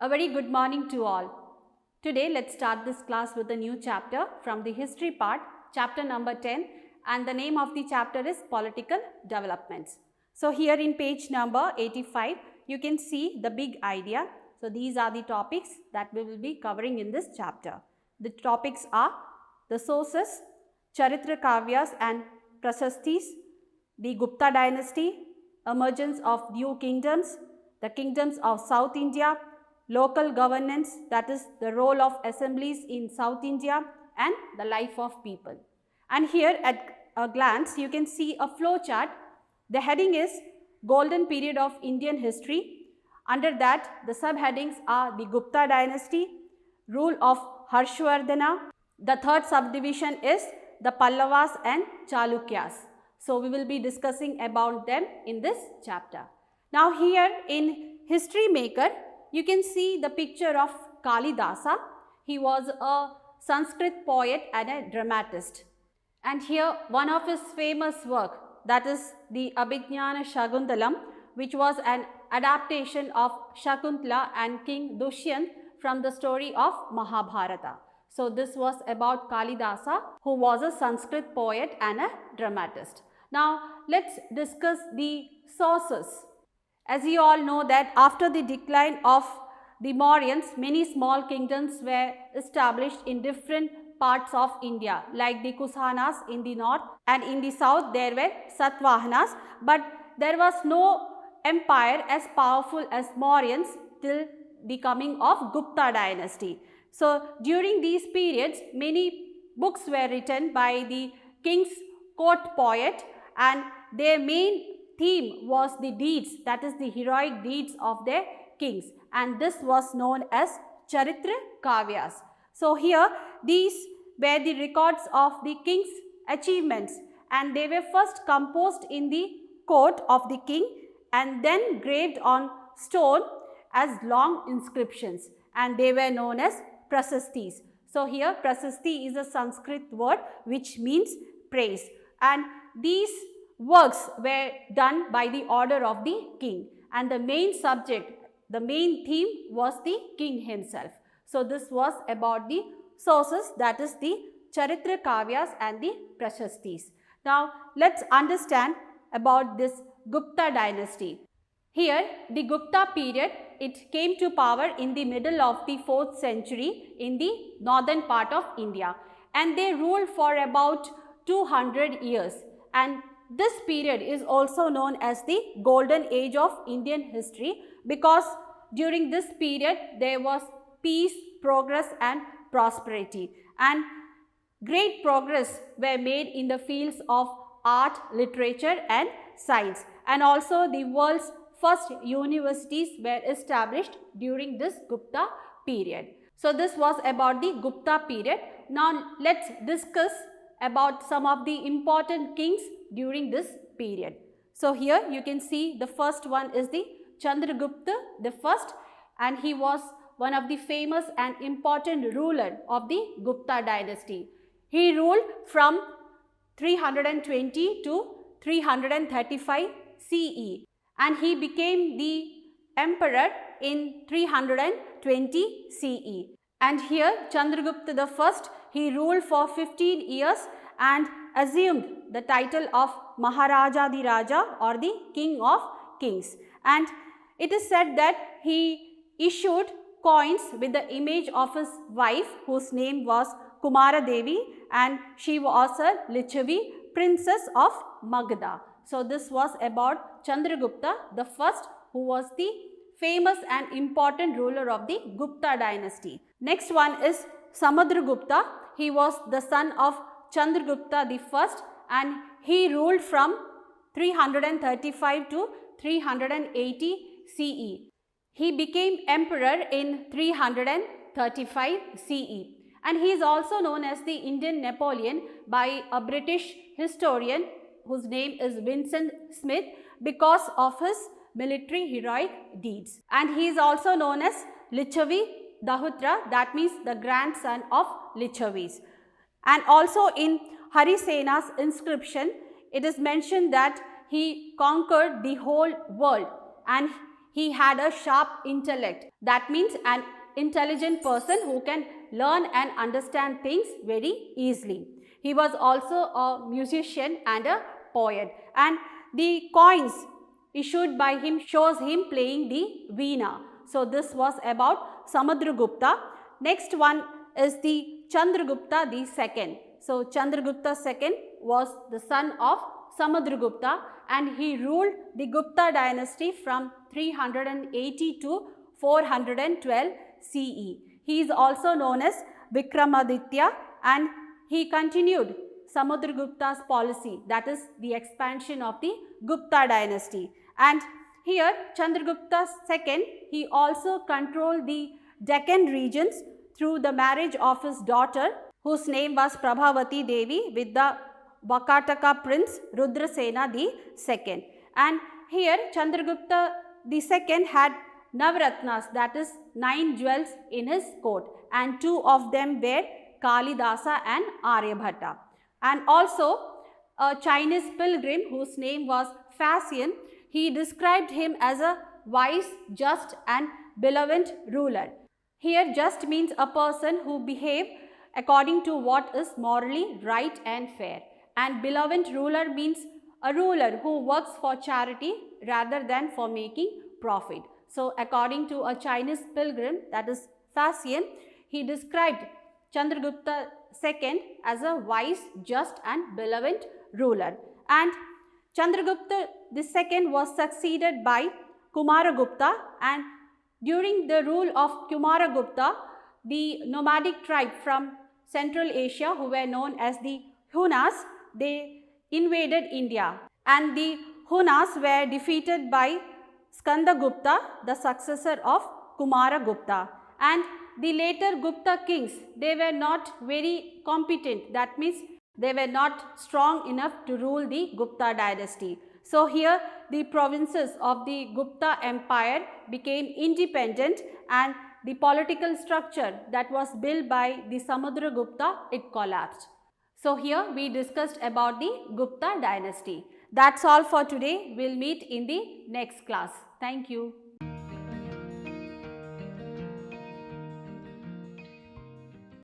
A very good morning to all. Today let's start this class with a new chapter from the history part, chapter number 10, and the name of the chapter is Political Developments. So here in page number 85 you can see the big idea. So these are the topics that we will be covering in this chapter. The topics are the sources, Charitra Kavyas and Prasastis, the Gupta dynasty, emergence of new kingdoms, the kingdoms of South India, local governance, that is the role of assemblies in South India, and the life of people. And here at a glance you can see a flow chart. The heading is Golden Period of Indian History. Under that the subheadings are the Gupta dynasty, rule of Harshvardhana. The third subdivision is the Pallavas and Chalukyas. So we will be discussing about them in this chapter. Now here in History Maker you can see the picture of Kalidasa. He was a Sanskrit poet and a dramatist. And here one of his famous work, that is the Abhijnana Shakuntalam, which was an adaptation of Shakuntala and King Dushyant from the story of Mahabharata. So this was about Kalidasa, who was a Sanskrit poet and a dramatist. Now let's discuss the sources. As you all know that after the decline of the Mauryans, many small kingdoms were established in different parts of India, like the Kusanas in the north, and in the south there were Satvahanas, but there was no empire as powerful as Mauryans till the coming of Gupta dynasty. So during these periods many books were written by the king's court poet, and their main theme was the deeds, that is the heroic deeds of their kings, and this was known as Charitra Kavyas. So here these were the records of the king's achievements, and they were first composed in the court of the king and then graved on stone as long inscriptions, and they were known as Prasastis. So here Prasasti is a Sanskrit word which means praise, and these works were done by the order of the king, and the main subject, the main theme was the king himself. So this was about the sources, that is the Charitra Kavyas and the Prasastis. Now let's understand about this Gupta dynasty. Here the Gupta period, it came to power in the middle of the 4th century in the northern part of India, and they ruled for about 200 years, and this period is also known as the golden age of Indian history, because during this period there was peace, progress and prosperity, and great progress were made in the fields of art, literature and science, and also the world's first universities were established during this Gupta period. So this was about the Gupta period. Now let's discuss about some of the important kings during this period. So here you can see the first one is the Chandragupta I, and he was one of the famous and important ruler of the Gupta dynasty. He ruled from 320 to 335 CE, and he became the emperor in 320 CE. And here Chandragupta I, he ruled for 15 years and assumed the title of Maharaja the Raja, or the King of Kings. And it is said that he issued coins with the image of his wife, whose name was Kumara Devi, and she was a Lichavi, princess of Magadha. So this was about Chandragupta I, who was the famous and important ruler of the Gupta dynasty. Next one is Samudragupta. He was the son of Chandragupta I, and he ruled from 335 to 380 CE. He became emperor in 335 CE, and he is also known as the Indian Napoleon by a British historian whose name is Vincent Smith, because of his military heroic deeds. And he is also known as Lichavi Dahutra, that means the grandson of Lichavis. And also in Harisena's inscription, it is mentioned that he conquered the whole world, and he had a sharp intellect. That means an intelligent person who can learn and understand things very easily. He was also a musician and a poet, and the coins issued by him shows him playing the veena. So this was about Samudragupta. Next one is the Chandragupta II. So Chandragupta II was the son of Samudragupta, and he ruled the Gupta dynasty from 380 to 412 CE. He is also known as Vikramaditya, and he continued Samudragupta's policy, that is the expansion of the Gupta dynasty. And here Chandragupta II, he also controlled the Deccan regions through the marriage of his daughter, whose name was Prabhavati Devi, with the Vakataka prince Rudrasena II. And here Chandragupta II had Navratnas, that is 9 jewels in his court, and 2 of them were Kalidasa and Aryabhatta. And also a Chinese pilgrim whose name was Fascian, he described him as a wise, just and benevolent ruler. Here just means a person who behaves according to what is morally right and fair. And benevolent ruler means a ruler who works for charity rather than for making profit. So according to a Chinese pilgrim, that is Fascian, he described Chandragupta II as a wise, just and benevolent ruler. And Chandragupta II was succeeded by Kumaragupta, and during the rule of Kumaragupta, the nomadic tribe from Central Asia, who were known as the Hunas, they invaded India, and the Hunas were defeated by Skandagupta, the successor of Kumaragupta. And the later Gupta kings, they were not very competent, that means they were not strong enough to rule the Gupta dynasty. So here the provinces of the Gupta empire became independent, and the political structure that was built by the Samudragupta, it collapsed. So here we discussed about the Gupta dynasty. That's all for today. We'll meet in the next class. Thank you.